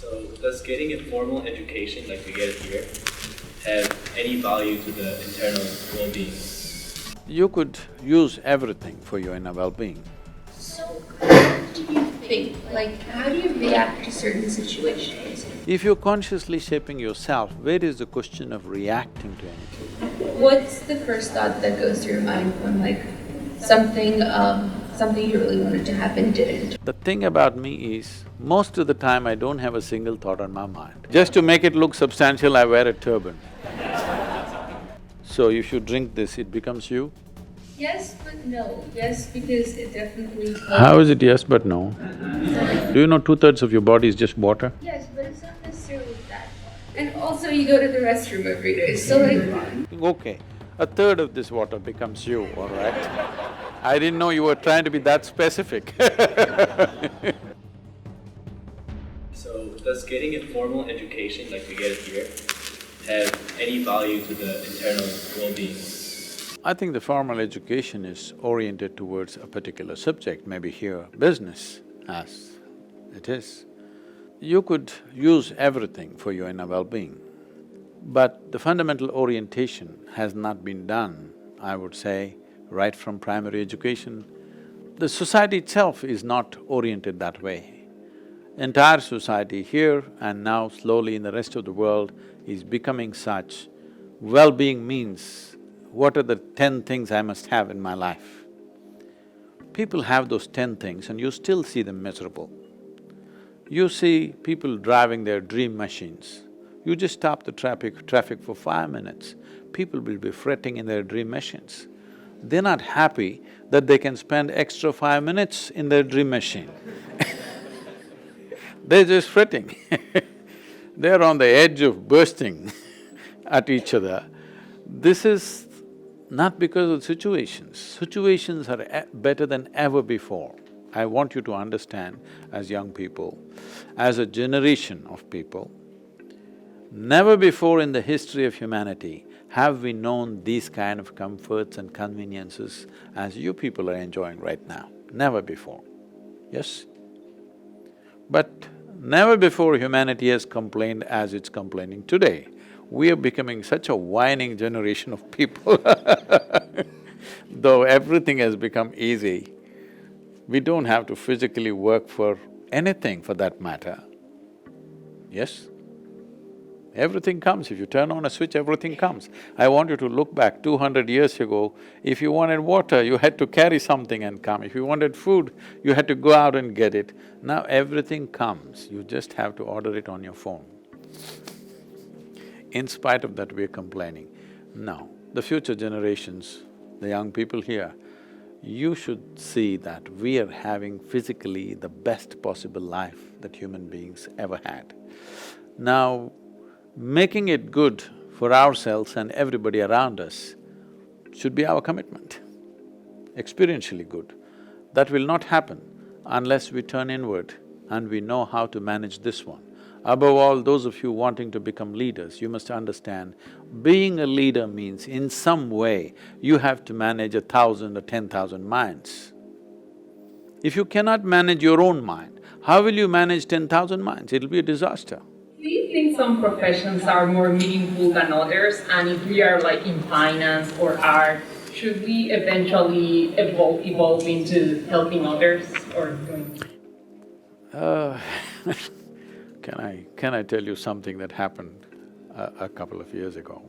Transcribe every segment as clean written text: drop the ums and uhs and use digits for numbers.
So does getting a formal education like we get it here have any value to the internal well-being? You could use everything for your inner well-being. So, what do you think? Like, how do you react to certain situations? If you're consciously shaping yourself, where is the question of reacting to anything? What's the first thought that goes through your mind when, like, something you really wanted to happen didn't? The thing about me is, most of the time I don't have a single thought on my mind. Just to make it look substantial, I wear a turban. So if you drink this, it becomes you? Yes, but no. Yes, because it definitely… How is it yes but no? Do you know 2/3 of your body is just water? Yes, but it's not necessarily that. And also you go to the restroom every day, so like… Okay, 1/3 of this water becomes you, all right? I didn't know you were trying to be that specific. So does getting a formal education like we get it here have any value to the internal well-being? I think the formal education is oriented towards a particular subject, maybe here business as it is. You could use everything for your inner well-being, but the fundamental orientation has not been done, I would say, right from primary education. The society itself is not oriented that way. Entire society here and now slowly in the rest of the world is becoming such. Well-being means, what are the 10 things I must have in my life? People have those 10 things and you still see them miserable. You see people driving their dream machines. You just stop the traffic for 5 minutes, people will be fretting in their dream machines. They're not happy that they can spend extra 5 minutes in their dream machine. They're just fretting. They're on the edge of bursting at each other. This is not because of situations. Situations are better than ever before. I want you to understand, as young people, as a generation of people, never before in the history of humanity have we known these kind of comforts and conveniences as you people are enjoying right now. Never before, yes? But never before humanity has complained as it's complaining today. We are becoming such a whining generation of people though everything has become easy, we don't have to physically work for anything for that matter, yes? Everything comes, if you turn on a switch, everything comes. I want you to look back 200 years ago, if you wanted water, you had to carry something and come. If you wanted food, you had to go out and get it. Now everything comes, you just have to order it on your phone. In spite of that, we're complaining. No, the future generations, the young people here, you should see that we are having physically the best possible life that human beings ever had. Now, making it good for ourselves and everybody around us should be our commitment, experientially good. That will not happen unless we turn inward and we know how to manage this one. Above all, those of you wanting to become leaders, you must understand, being a leader means in some way you have to manage 1,000 or 10,000 minds. If you cannot manage your own mind, how will you manage 10,000 minds? It'll be a disaster. Do you think some professions are more meaningful than others? And if we are like in finance or art, should we eventually evolve into helping others or doing… Can I tell you something that happened a couple of years ago?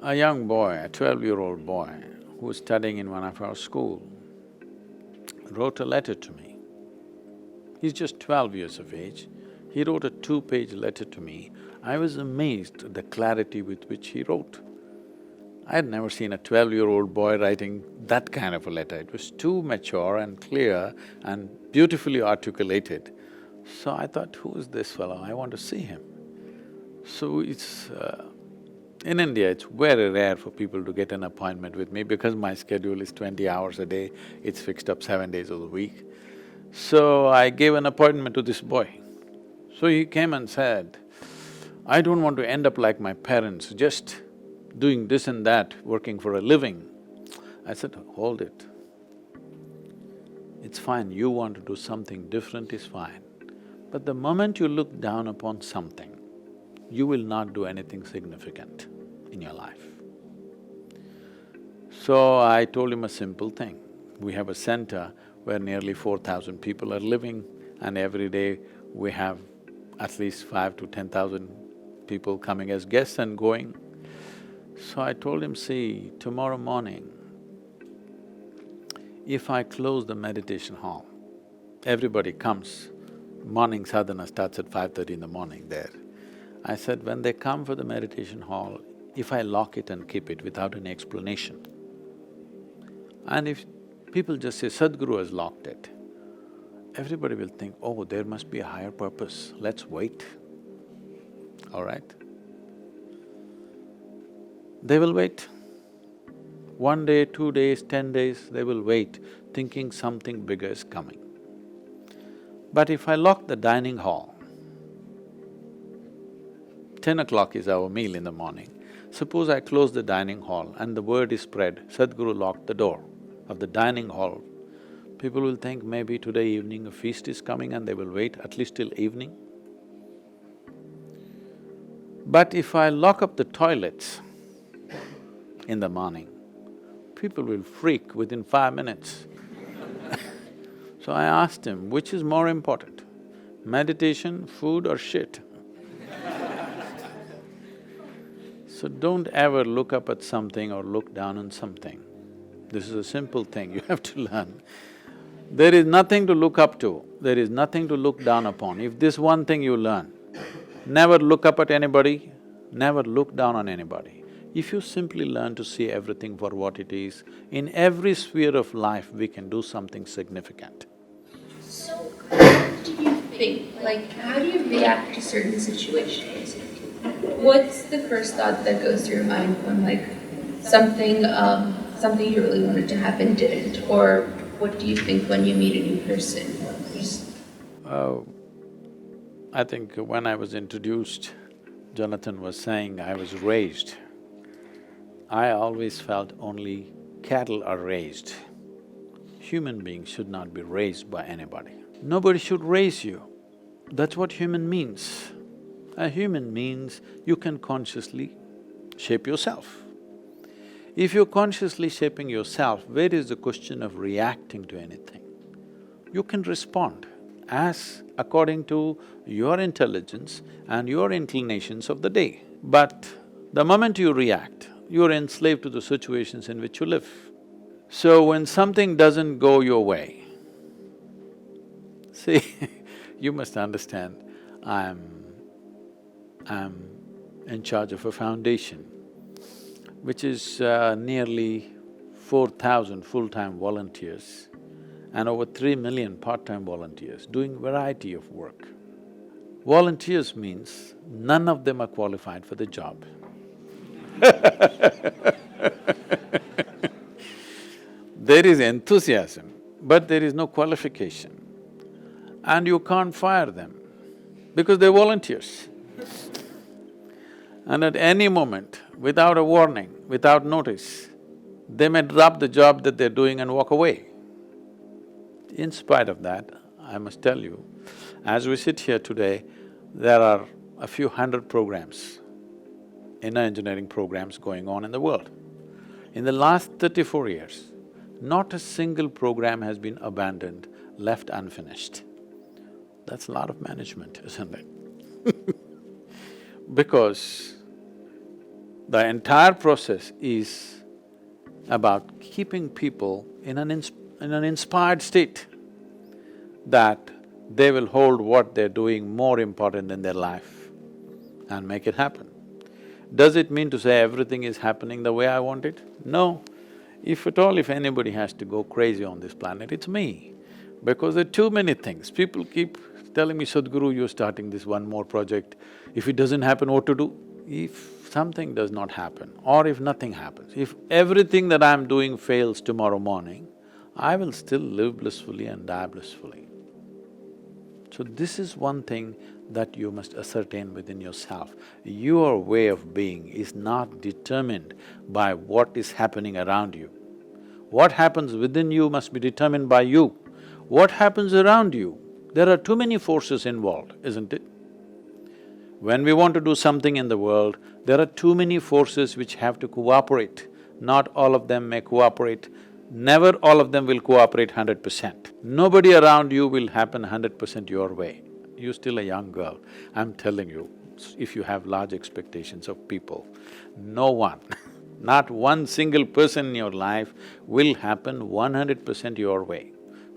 A young boy, a 12-year-old boy, who was studying in one of our school, wrote a letter to me. He's just 12 years of age. He wrote a 2-page letter to me. I was amazed at the clarity with which he wrote. I had never seen a 12-year-old boy writing that kind of a letter. It was too mature and clear and beautifully articulated. So I thought, who is this fellow? I want to see him. So in India, it's very rare for people to get an appointment with me because my schedule is 20 hours a day, it's fixed up 7 days of the week. So I gave an appointment to this boy. So he came and said, I don't want to end up like my parents, just doing this and that, working for a living. I said, hold it. It's fine, you want to do something different is fine. But the moment you look down upon something, you will not do anything significant in your life. So I told him a simple thing. We have a center where nearly 4,000 people are living, and every day we have at least 5 to 10,000 people coming as guests and going. So I told him, see, tomorrow morning, if I close the meditation hall, everybody comes, morning sadhana starts at 5:30 in the morning there. I said, when they come for the meditation hall, if I lock it and keep it without any explanation, and if people just say, Sadhguru has locked it, everybody will think, oh, there must be a higher purpose, let's wait, all right? They will wait. 1 day, 2 days, 10 days, they will wait, thinking something bigger is coming. But if I lock the dining hall, 10 o'clock is our meal in the morning. Suppose I close the dining hall and the word is spread, Sadhguru locked the door of the dining hall. People will think maybe today evening a feast is coming and they will wait at least till evening. But if I lock up the toilets in the morning, people will freak within 5 minutes. So I asked him, which is more important, meditation, food or shit? So don't ever look up at something or look down on something. This is a simple thing you have to learn. There is nothing to look up to, there is nothing to look down upon. If this one thing you learn, never look up at anybody, never look down on anybody. If you simply learn to see everything for what it is, in every sphere of life we can do something significant. So, what do you think? Like, how do you react to certain situations? What's the first thought that goes through your mind when like something you really wanted to happen didn't? Or what do you think when you meet a new person? I think when I was introduced, Jonathan was saying I was raised. I always felt only cattle are raised. Human beings should not be raised by anybody. Nobody should raise you. That's what human means. A human means you can consciously shape yourself. If you're consciously shaping yourself, where is the question of reacting to anything? You can respond as according to your intelligence and your inclinations of the day. But the moment you react, you're enslaved to the situations in which you live. So when something doesn't go your way, see, you must understand, I'm in charge of a foundation which is nearly 4,000 full-time volunteers and over 3 million part-time volunteers doing variety of work. Volunteers means none of them are qualified for the job. There is enthusiasm, but there is no qualification. And you can't fire them because they're volunteers. And at any moment, without a warning, without notice, they may drop the job that they're doing and walk away. In spite of that, I must tell you, as we sit here today, there are a few hundred programs, inner engineering programs going on in the world. In the last 34 years, not a single program has been abandoned, left unfinished. That's a lot of management, isn't it? Because the entire process is about keeping people in an inspired state that they will hold what they're doing more important than their life and make it happen. Does it mean to say everything is happening the way I want it? No. If at all, if anybody has to go crazy on this planet, it's me. Because there are too many things. People keep telling me, Sadhguru, you're starting this one more project. If it doesn't happen, what to do? If something does not happen, or if nothing happens, if everything that I'm doing fails tomorrow morning, I will still live blissfully and die blissfully. So this is one thing that you must ascertain within yourself. Your way of being is not determined by what is happening around you. What happens within you must be determined by you. What happens around you There are too many forces involved, isn't it? When we want to do something in the world, there are too many forces which have to cooperate. Not all of them may cooperate. Never all of them will cooperate 100%. Nobody around you will happen 100% your way. You're still a young girl. I'm telling you, if you have large expectations of people, no one, not one single person in your life will happen 100% your way.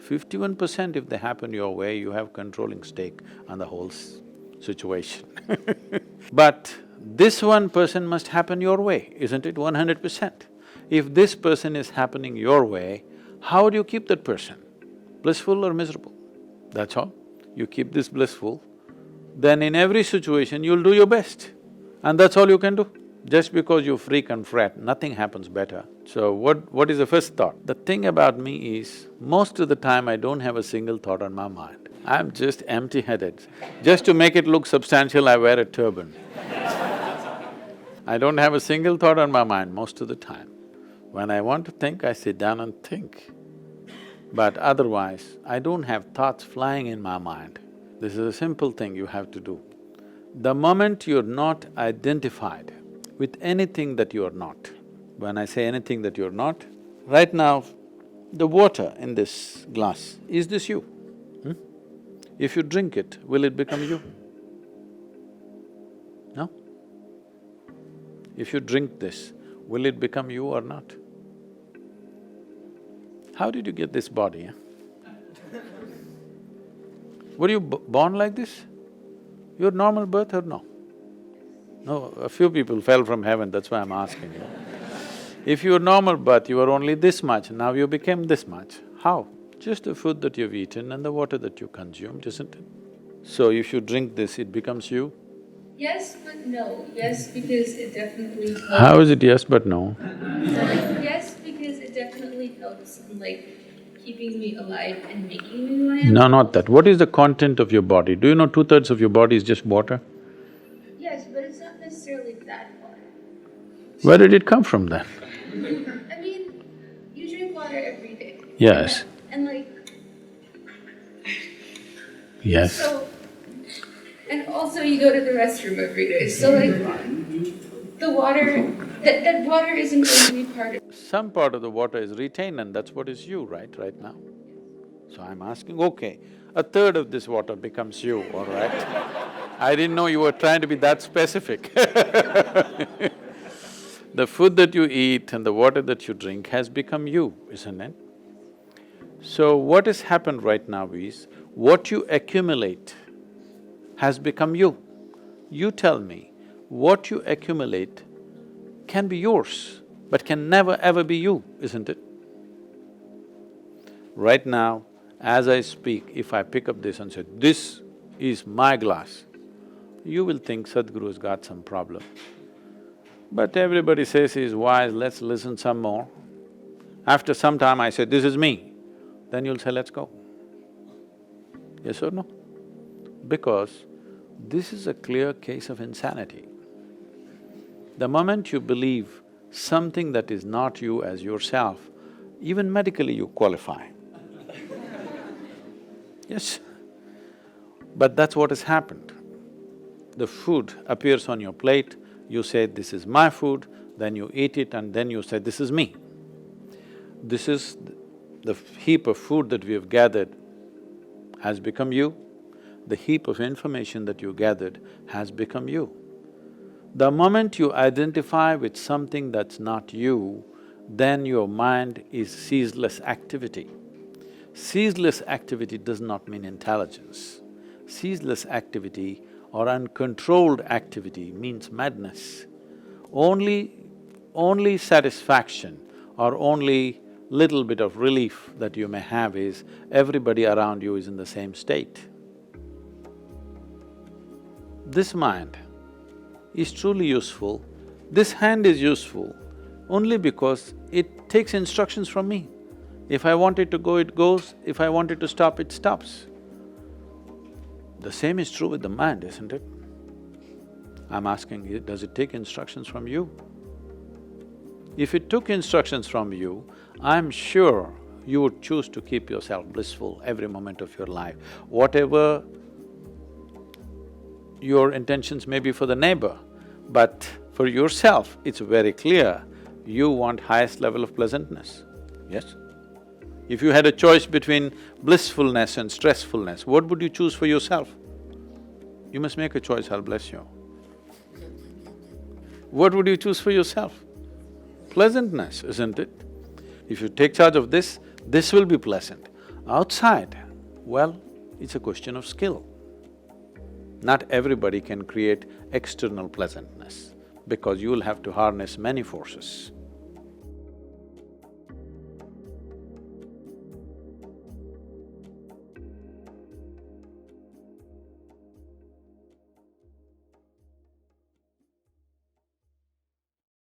51% if they happen your way, you have controlling stake on the whole situation. But this 1% must happen your way, isn't it, 100%? If this person is happening your way, how do you keep that person? Blissful or miserable? That's all. You keep this blissful, then in every situation you'll do your best. And that's all you can do. Just because you freak and fret, nothing happens better. So what is the first thought? The thing about me is, most of the time I don't have a single thought on my mind. I'm just empty-headed. Just to make it look substantial, I wear a turban. I don't have a single thought on my mind most of the time. When I want to think, I sit down and think. But otherwise, I don't have thoughts flying in my mind. This is a simple thing you have to do. The moment you're not identified with anything that you're not, when I say anything that you're not, right now, the water in this glass, is this you? If you drink it, will it become you? No? If you drink this, will it become you or not? How did you get this body, huh? Were you born like this? Your normal birth or no? No, a few people fell from heaven, that's why I'm asking you. If you were normal birth, you were only this much, now you became this much. How? Just the food that you've eaten and the water that you consumed, isn't it? So if you drink this, it becomes you? Yes, but no. Yes, because it definitely helps. How is it yes but no? Yes, because it definitely helps in keeping me alive and making me who I am. No, not that. What is the content of your body? Do you know 2/3 of your body is just water? Yes, but it's not necessarily that water. Where did it come from then? I mean, you drink water every day. Yes. And Yes. so, and also you go to the restroom every day, so the water, that water isn't going to be part of… Some part of the water is retained and that's what is you, right now. So I'm asking, okay, 1/3 of this water becomes you, all right? I didn't know you were trying to be that specific. The food that you eat and the water that you drink has become you, isn't it? So what has happened right now is, what you accumulate has become you. You tell me, what you accumulate can be yours, but can never ever be you, isn't it? Right now, as I speak, if I pick up this and say, this is my glass, you will think Sadhguru's got some problem. But everybody says he's wise, let's listen some more. After some time I say, this is me, then you'll say, let's go. Yes or no? Because this is a clear case of insanity. The moment you believe something that is not you as yourself, even medically you qualify. Yes. But that's what has happened. The food appears on your plate, you say, this is my food, then you eat it and then you say, this is me. This is the heap of food that we have gathered has become you. The heap of information that you gathered has become you. The moment you identify with something that's not you, then your mind is ceaseless activity. Ceaseless activity does not mean intelligence. Ceaseless activity or uncontrolled activity means madness. Only satisfaction or only little bit of relief that you may have is everybody around you is in the same state. This mind is truly useful, this hand is useful only because it takes instructions from me. If I want it to go, it goes, if I want it to stop, it stops. The same is true with the mind, isn't it? I'm asking you, does it take instructions from you? If it took instructions from you, I'm sure you would choose to keep yourself blissful every moment of your life. Whatever your intentions may be for the neighbor, but for yourself, it's very clear you want highest level of pleasantness, yes? If you had a choice between blissfulness and stressfulness, what would you choose for yourself? You must make a choice, I'll bless you. What would you choose for yourself? Pleasantness, isn't it? If you take charge of this, this will be pleasant. Outside, well, it's a question of skill. Not everybody can create external pleasantness because you will have to harness many forces.